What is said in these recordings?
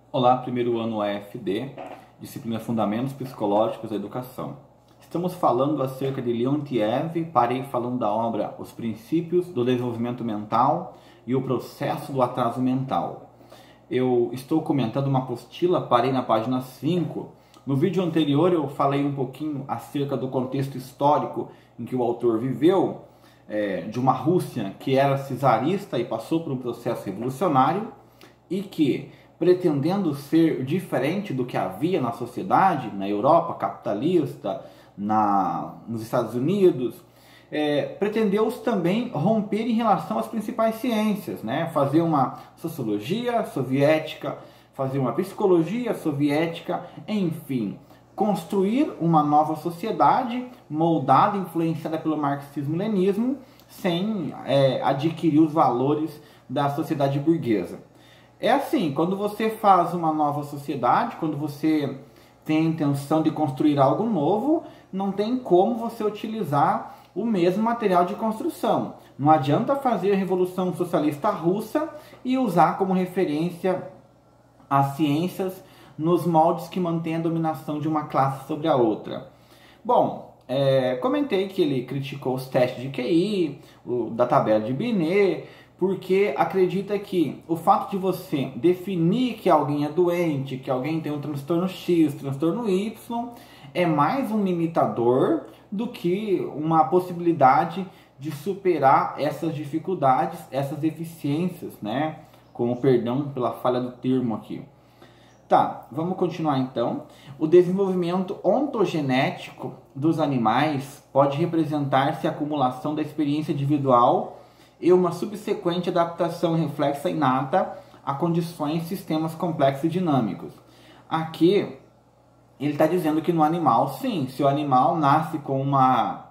Olá, primeiro ano AFD, disciplina Fundamentos Psicológicos da Educação. Estamos falando acerca de Leontiev, parei falando da obra Os Princípios do Desenvolvimento Mental e o Processo do Atraso Mental. Eu estou comentando uma apostila, parei na página 5. No vídeo anterior eu falei um pouquinho acerca do contexto histórico em que o autor viveu, de uma Rússia que era czarista e passou por um processo revolucionário e que, pretendendo ser diferente do que havia na sociedade, na Europa capitalista, nos Estados Unidos, pretendeu também romper em relação às principais ciências, né? Fazer uma sociologia soviética, fazer uma psicologia soviética, enfim, construir uma nova sociedade moldada, influenciada pelo marxismo-leninismo, sem adquirir os valores da sociedade burguesa. É assim, quando você faz uma nova sociedade, quando você tem a intenção de construir algo novo, não tem como você utilizar o mesmo material de construção. Não adianta fazer a Revolução Socialista Russa e usar como referência as ciências nos moldes que mantêm a dominação de uma classe sobre a outra. Bom, comentei que ele criticou os testes de QI, da tabela de Binet, porque acredita que o fato de você definir que alguém é doente, que alguém tem um transtorno X, transtorno Y, é mais um limitador do que uma possibilidade de superar essas dificuldades, essas deficiências, né? Com o perdão pela falha do termo aqui. Tá, vamos continuar então. O desenvolvimento ontogenético dos animais pode representar-se a acumulação da experiência individual e uma subsequente adaptação reflexa inata a condições e sistemas complexos e dinâmicos. Aqui, ele está dizendo que no animal, sim, se o animal nasce com uma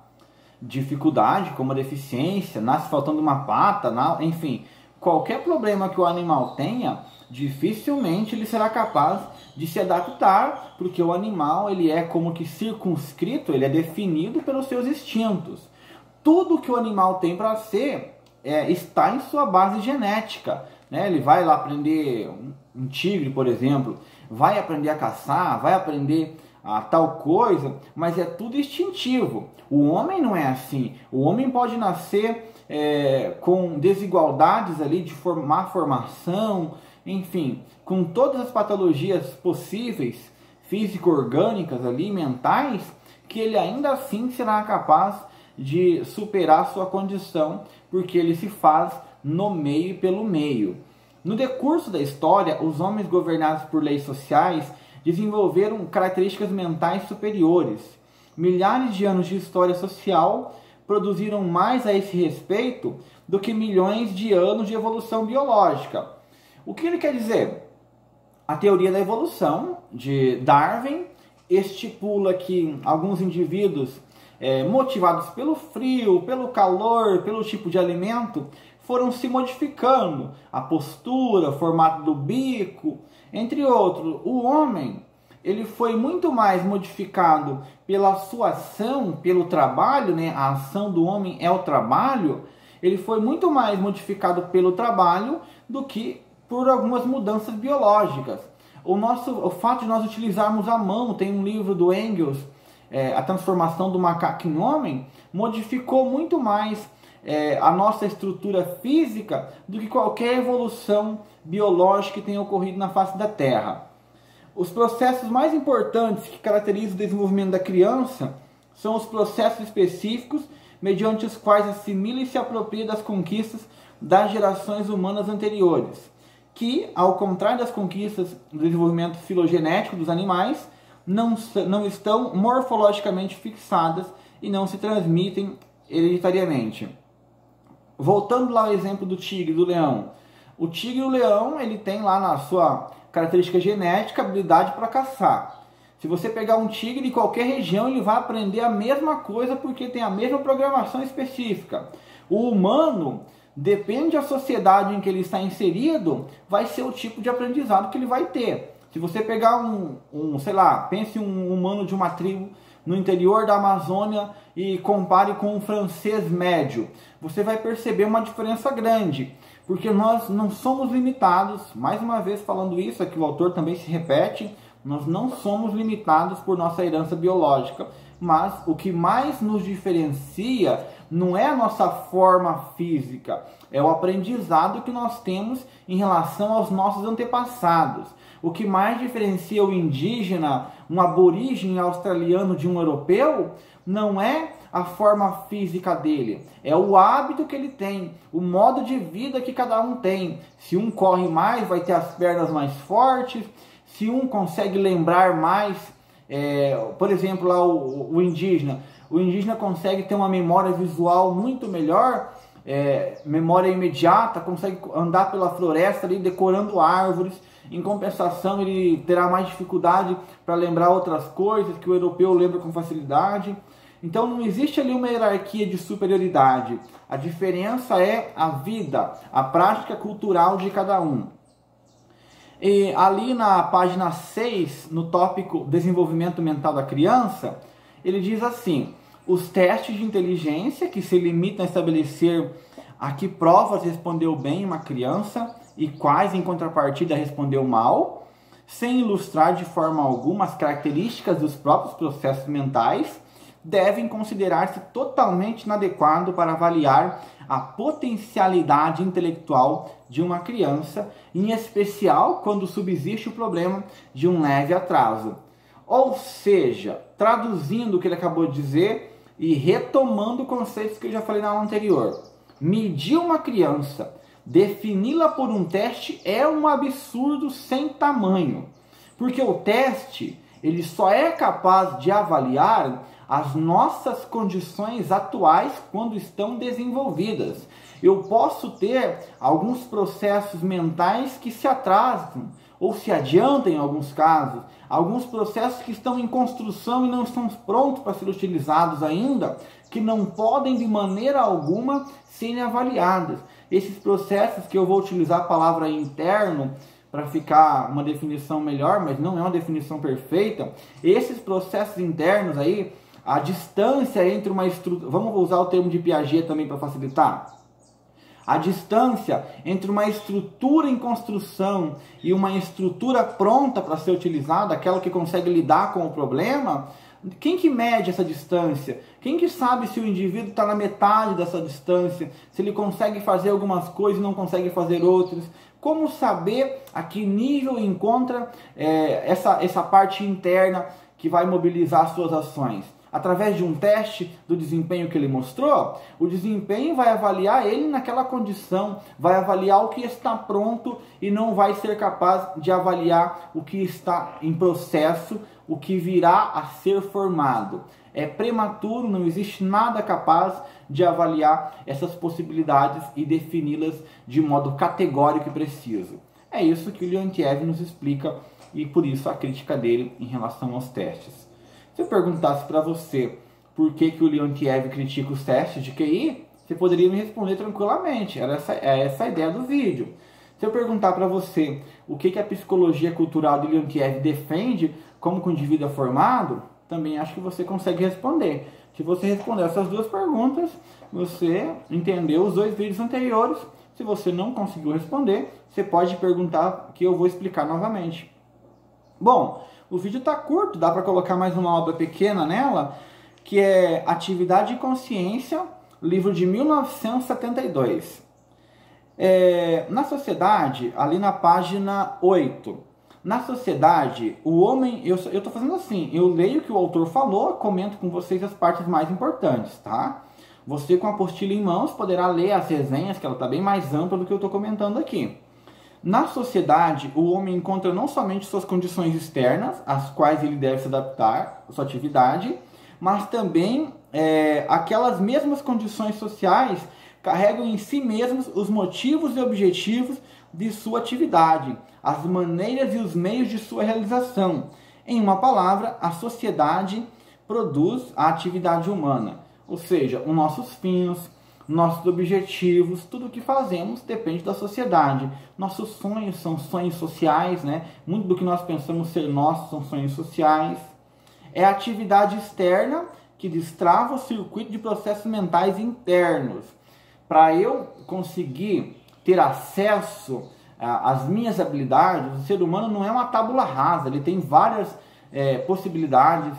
dificuldade, com uma deficiência, nasce faltando uma pata, enfim, qualquer problema que o animal tenha, dificilmente ele será capaz de se adaptar, porque o animal ele é como que circunscrito, ele é definido pelos seus instintos. Tudo que o animal tem para ser está em sua base genética, né? Ele vai lá aprender, um tigre, por exemplo, vai aprender a caçar, vai aprender a tal coisa, mas é tudo instintivo. O homem não é assim. O homem pode nascer com desigualdades ali de má formação, enfim, com todas as patologias possíveis, físico-orgânicas ali, mentais, que ele ainda assim será capaz de superar sua condição, porque ele se faz no meio e pelo meio. No decurso da história, os homens governados por leis sociais desenvolveram características mentais superiores. Milhares de anos de história social produziram mais a esse respeito do que milhões de anos de evolução biológica. O que ele quer dizer? A teoria da evolução de Darwin estipula que alguns indivíduos motivados pelo frio, pelo calor, pelo tipo de alimento, foram se modificando, a postura, o formato do bico, entre outros. O homem, ele foi muito mais modificado pela sua ação, pelo trabalho, né? A ação do homem é o trabalho. Ele foi muito mais modificado pelo trabalho do que por algumas mudanças biológicas. O fato de nós utilizarmos a mão, tem um livro do Engels, A Transformação do Macaco em Homem, modificou muito mais a nossa estrutura física do que qualquer evolução biológica que tenha ocorrido na face da Terra. Os processos mais importantes que caracterizam o desenvolvimento da criança são os processos específicos mediante os quais assimila e se apropria das conquistas das gerações humanas anteriores, que, ao contrário das conquistas do desenvolvimento filogenético dos animais, não estão morfologicamente fixadas e não se transmitem hereditariamente. Voltando lá ao exemplo do tigre e do leão. O tigre e o leão, ele tem lá na sua característica genética habilidade para caçar. Se você pegar um tigre de qualquer região, ele vai aprender a mesma coisa porque tem a mesma programação específica. O humano, depende da sociedade em que ele está inserido, vai ser o tipo de aprendizado que ele vai ter. Se você pegar sei lá, pense um humano de uma tribo no interior da Amazônia e compare com um francês médio, você vai perceber uma diferença grande. porque nós não somos limitados, mais uma vez falando isso, aqui o autor também se repete, nós não somos limitados por nossa herança biológica, mas o que mais nos diferencia não é a nossa forma física, é o aprendizado que nós temos em relação aos nossos antepassados. O que mais diferencia o indígena, um aborígene australiano de um europeu, não é a forma física dele, é o hábito que ele tem, o modo de vida que cada um tem. Se um corre mais, vai ter as pernas mais fortes, se um consegue lembrar mais, por exemplo, lá o indígena consegue ter uma memória visual muito melhor, memória imediata, consegue andar pela floresta ali decorando árvores. Em compensação, ele terá mais dificuldade para lembrar outras coisas que o europeu lembra com facilidade. Então não existe ali uma hierarquia de superioridade. A diferença é a vida, a prática cultural de cada um. E ali na página 6, no tópico Desenvolvimento Mental da Criança, ele diz assim: os testes de inteligência, que se limitam a estabelecer a que provas respondeu bem uma criança e quais, em contrapartida, respondeu mal, sem ilustrar de forma alguma as características dos próprios processos mentais, devem considerar-se totalmente inadequado para avaliar a potencialidade intelectual de uma criança, em especial quando subsiste o problema de um leve atraso. Ou seja, traduzindo o que ele acabou de dizer e retomando conceitos que eu já falei na aula anterior, medir uma criança, defini-la por um teste é um absurdo sem tamanho, porque o teste ele só é capaz de avaliar as nossas condições atuais quando estão desenvolvidas. Eu posso ter alguns processos mentais que se atrasam ou se adiantam em alguns casos, alguns processos que estão em construção e não estão prontos para ser utilizados ainda, que não podem de maneira alguma serem avaliados. Esses processos, que eu vou utilizar a palavra interno para ficar uma definição melhor, mas não é uma definição perfeita, esses processos internos aí, a distância entre uma estrutura, vamos usar o termo de Piaget também para facilitar, a distância entre uma estrutura em construção e uma estrutura pronta para ser utilizada, aquela que consegue lidar com o problema, quem que mede essa distância? Quem que sabe se o indivíduo está na metade dessa distância, se ele consegue fazer algumas coisas e não consegue fazer outras? Como saber a que nível encontra essa parte interna que vai mobilizar as suas ações? Através de um teste do desempenho que ele mostrou, o desempenho vai avaliar ele naquela condição, vai avaliar o que está pronto e não vai ser capaz de avaliar o que está em processo, o que virá a ser formado. É prematuro, não existe nada capaz de avaliar essas possibilidades e defini-las de modo categórico e preciso. É isso que o Leontiev nos explica e por isso a crítica dele em relação aos testes. Se eu perguntasse para você por que o Leontiev critica os testes de QI, você poderia me responder tranquilamente. É essa a ideia do vídeo. Se eu perguntar para você o que a psicologia cultural de Leontiev defende como que o indivíduo é formado, também acho que você consegue responder. Se você responder essas duas perguntas, você entendeu os dois vídeos anteriores. Se você não conseguiu responder, você pode perguntar que eu vou explicar novamente. Bom, o vídeo está curto, dá para colocar mais uma obra pequena nela, que é Atividade e Consciência, livro de 1972. Na sociedade, ali na página 8, na sociedade, o homem, eu estou fazendo assim, eu leio o que o autor falou, comento com vocês as partes mais importantes, tá? Você com a apostila em mãos poderá ler as resenhas, que ela está bem mais ampla do que eu estou comentando aqui. Na sociedade, o homem encontra não somente suas condições externas, às quais ele deve se adaptar, sua atividade, mas também aquelas mesmas condições sociais carregam em si mesmos os motivos e objetivos de sua atividade, as maneiras e os meios de sua realização. Em uma palavra, a sociedade produz a atividade humana, ou seja, os nossos fins, nossos objetivos, tudo o que fazemos depende da sociedade. Nossos sonhos são sonhos sociais, né? Muito do que nós pensamos ser nossos são sonhos sociais. É a atividade externa que destrava o circuito de processos mentais internos. Para eu conseguir ter acesso às minhas habilidades. O ser humano não é uma tábula rasa, ele tem várias possibilidades.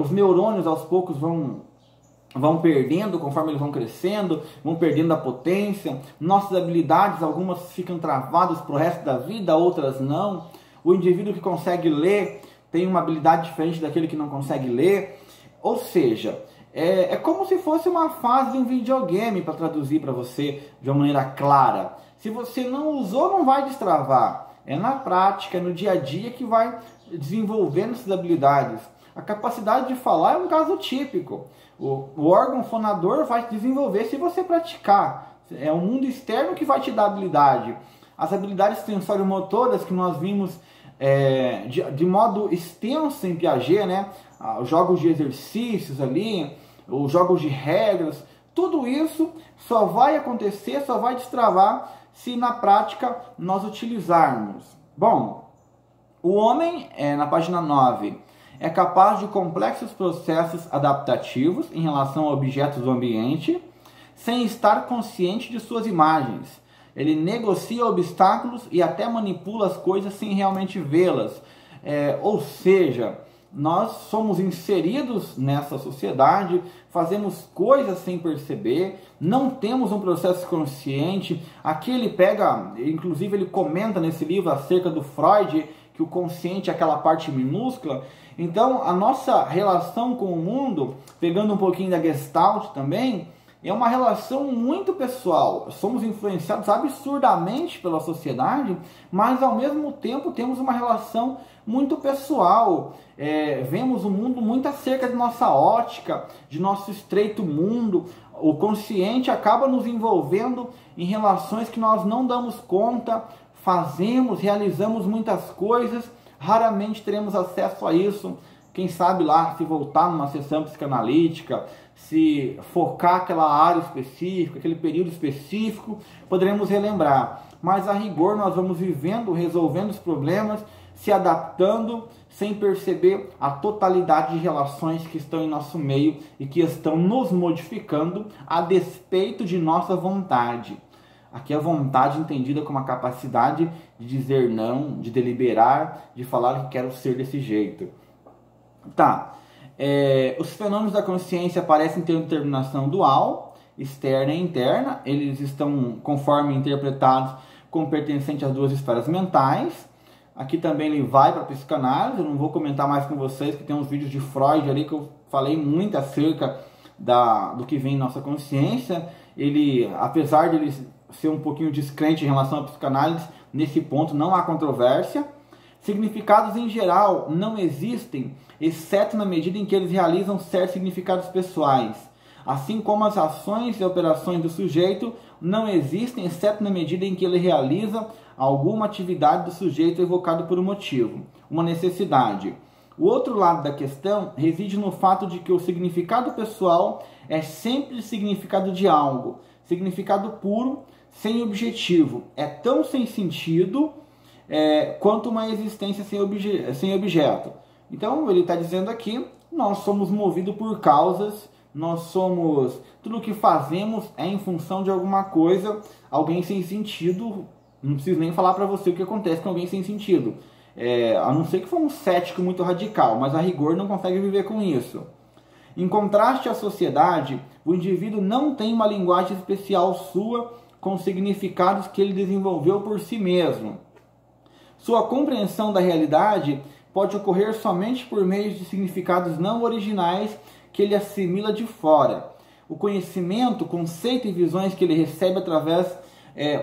Os neurônios aos poucos vão perdendo conforme eles vão crescendo, vão perdendo a potência. Nossas habilidades, algumas ficam travadas para o resto da vida, outras não. O indivíduo que consegue ler tem uma habilidade diferente daquele que não consegue ler. Ou seja, é como se fosse uma fase de um videogame, para traduzir para você de uma maneira clara. Se você não usou, não vai destravar. É na prática, é no dia a dia que vai desenvolvendo essas habilidades. A capacidade de falar é um caso típico. O órgão fonador vai desenvolver se você praticar. É o mundo externo que vai te dar habilidade. As habilidades sensório-motoras que nós vimos de modo extenso em Piaget, né? Os jogos de exercícios ali, os jogos de regras, tudo isso só vai acontecer, só vai destravar se na prática nós utilizarmos. Bom, o homem, na página 9, é capaz de complexos processos adaptativos em relação a objetos do ambiente, sem estar consciente de suas imagens. Ele negocia obstáculos e até manipula as coisas sem realmente vê-las. Ou seja, nós somos inseridos nessa sociedade, fazemos coisas sem perceber, não temos um processo consciente. Aqui ele pega, inclusive ele comenta nesse livro acerca do Freud, que o consciente é aquela parte minúscula. Então a nossa relação com o mundo, pegando um pouquinho da Gestalt também, é uma relação muito pessoal. Somos influenciados absurdamente pela sociedade, mas ao mesmo tempo temos uma relação muito pessoal. Vemos o mundo muito acerca de nossa ótica, de nosso estreito mundo. O consciente acaba nos envolvendo em relações que nós não damos conta, realizamos muitas coisas, raramente teremos acesso a isso. Quem sabe lá, se voltar numa sessão psicanalítica, se focar aquela área específica, aquele período específico, poderemos relembrar. Mas a rigor nós vamos vivendo, resolvendo os problemas, se adaptando, sem perceber a totalidade de relações que estão em nosso meio e que estão nos modificando a despeito de nossa vontade. Aqui a vontade entendida como a capacidade de dizer não, de deliberar, de falar que quero ser desse jeito. Tá. Os fenômenos da consciência parecem ter uma determinação dual, externa e interna. Eles estão, conforme interpretados, como pertencentes às duas esferas mentais. Aqui também ele vai para a psicanálise. Eu não vou comentar mais com vocês, que tem uns vídeos de Freud ali que eu falei muito acerca do que vem em nossa consciência. Ele, apesar de ele ser um pouquinho descrente em relação à psicanálise, nesse ponto não há controvérsia. Significados em geral não existem, exceto na medida em que eles realizam certos significados pessoais. Assim como as ações e operações do sujeito não existem, exceto na medida em que ele realiza alguma atividade do sujeito evocado por um motivo, uma necessidade. O outro lado da questão reside no fato de que o significado pessoal é sempre significado de algo, significado puro, sem objetivo. É tão sem sentido quanto uma existência sem objeto. Então ele está dizendo aqui, nós somos movidos por causas, tudo o que fazemos é em função de alguma coisa. Alguém sem sentido, não preciso nem falar para você o que acontece com alguém sem sentido, a não ser que for um cético muito radical, mas a rigor não consegue viver com isso. Em contraste à sociedade, o indivíduo não tem uma linguagem especial sua, com significados que ele desenvolveu por si mesmo. Sua compreensão da realidade pode ocorrer somente por meio de significados não originais que ele assimila de fora. O conhecimento, conceito e visões que ele recebe através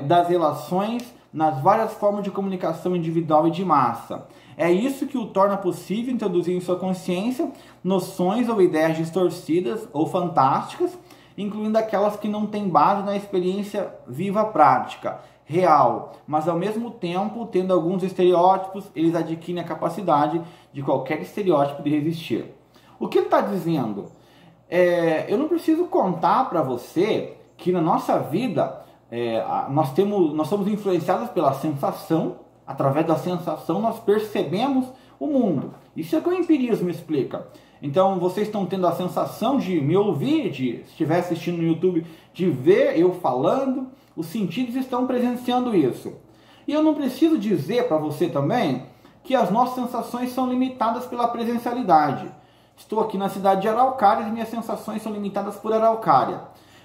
das relações nas várias formas de comunicação individual e de massa. É isso que o torna possível introduzir em sua consciência noções ou ideias distorcidas ou fantásticas, incluindo aquelas que não têm base na experiência viva prática, real, mas ao mesmo tempo, tendo alguns estereótipos, eles adquirem a capacidade de qualquer estereótipo de resistir. O que ele está dizendo? Eu não preciso contar para você que na nossa vida nós somos influenciados pela sensação. Através da sensação nós percebemos o mundo. Isso é o que o empirismo explica. Então vocês estão tendo a sensação de me ouvir, se estiver assistindo no YouTube, de ver eu falando. os sentidos estão presenciando isso. E eu não preciso dizer para você também que as nossas sensações são limitadas pela presencialidade. Estou aqui na cidade de Araucária e minhas sensações são limitadas por Araucária.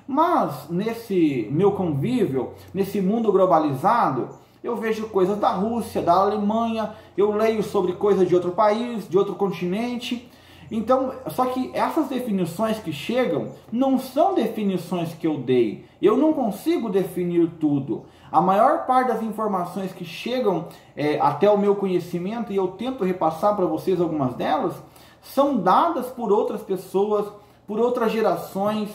Mas nesse meu convívio, nesse mundo globalizado, eu vejo coisas da Rússia, da Alemanha, eu leio sobre coisas de outro país, de outro continente. Então, só que essas definições que chegam não são definições que eu dei. Eu não consigo definir tudo. A maior parte das informações que chegam até o meu conhecimento, e eu tento repassar para vocês algumas delas, são dadas por outras pessoas, por outras gerações.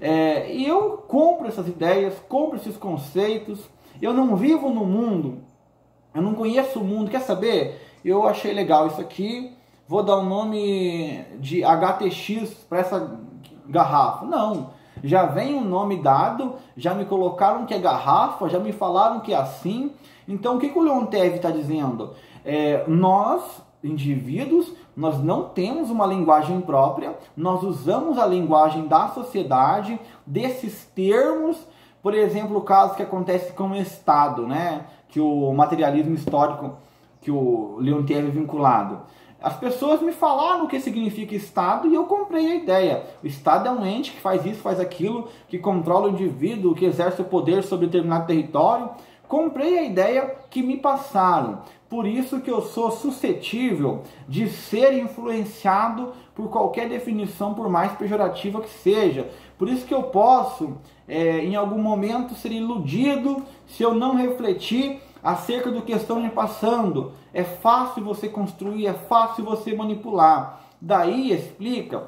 E eu compro essas ideias, compro esses conceitos. Eu não vivo no mundo, eu não conheço o mundo. Quer saber? Eu achei legal isso aqui. Vou dar o nome de HTX para essa garrafa. Não, já vem um nome dado, já me colocaram que é garrafa, já me falaram que é assim. Então o que o Leontiev está dizendo? Nós, indivíduos, nós não temos uma linguagem própria, nós usamos a linguagem da sociedade, desses termos. Por exemplo, o caso que acontece com o Estado, né? Que o materialismo histórico, que o Leontiev é vinculado. As pessoas me falaram o que significa Estado e eu comprei a ideia. O Estado é um ente que faz isso, faz aquilo, que controla o indivíduo, que exerce o poder sobre determinado território. Comprei a ideia que me passaram. Por isso que eu sou suscetível de ser influenciado por qualquer definição, por mais pejorativa que seja. Por isso que eu posso, em algum momento, ser iludido se eu não refletir acerca do que estão me passando. É fácil você construir, é fácil você manipular. Daí explica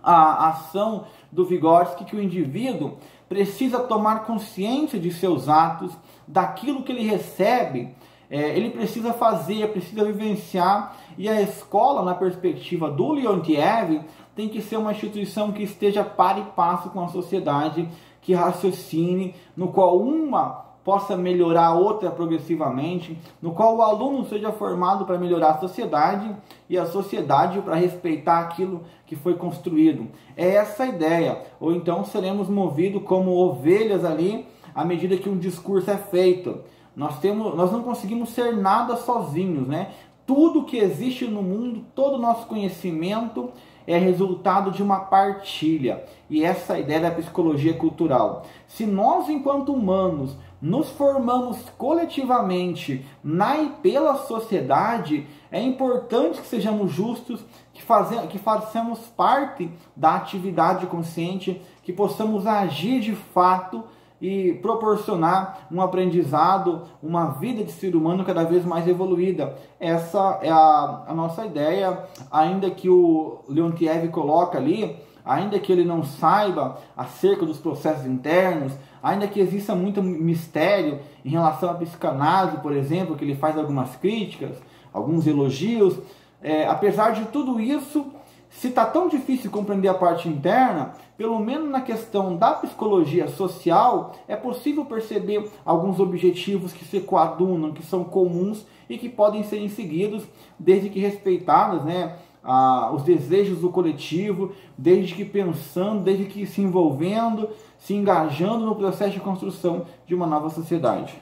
a ação do Vygotsky, que o indivíduo precisa tomar consciência de seus atos, daquilo que ele recebe, ele precisa fazer, precisa vivenciar. E a escola, na perspectiva do Leontiev, tem que ser uma instituição que esteja par e passo com a sociedade, que raciocine, no qual uma possa melhorar a outra progressivamente, no qual o aluno seja formado para melhorar a sociedade e a sociedade para respeitar aquilo que foi construído. É essa a ideia. Ou então seremos movidos como ovelhas ali à medida que um discurso é feito. Nós não conseguimos ser nada sozinhos, né? Tudo que existe no mundo, todo o nosso conhecimento é resultado de uma partilha. E essa é a ideia da psicologia cultural. Se nós, enquanto humanos, nos formamos coletivamente na e pela sociedade, é importante que sejamos justos, que façamos parte da atividade consciente, que possamos agir de fato e proporcionar um aprendizado, uma vida de ser humano cada vez mais evoluída. Essa é a nossa ideia, ainda que o Leontiev coloca ali, ainda que ele não saiba acerca dos processos internos, ainda que exista muito mistério em relação à psicanálise, por exemplo, que ele faz algumas críticas, alguns elogios, apesar de tudo isso, se está tão difícil compreender a parte interna, pelo menos na questão da psicologia social, é possível perceber alguns objetivos que se coadunam, que são comuns e que podem ser seguidos, desde que respeitados, né, os desejos do coletivo, desde que pensando, desde que se envolvendo, se engajando no processo de construção de uma nova sociedade.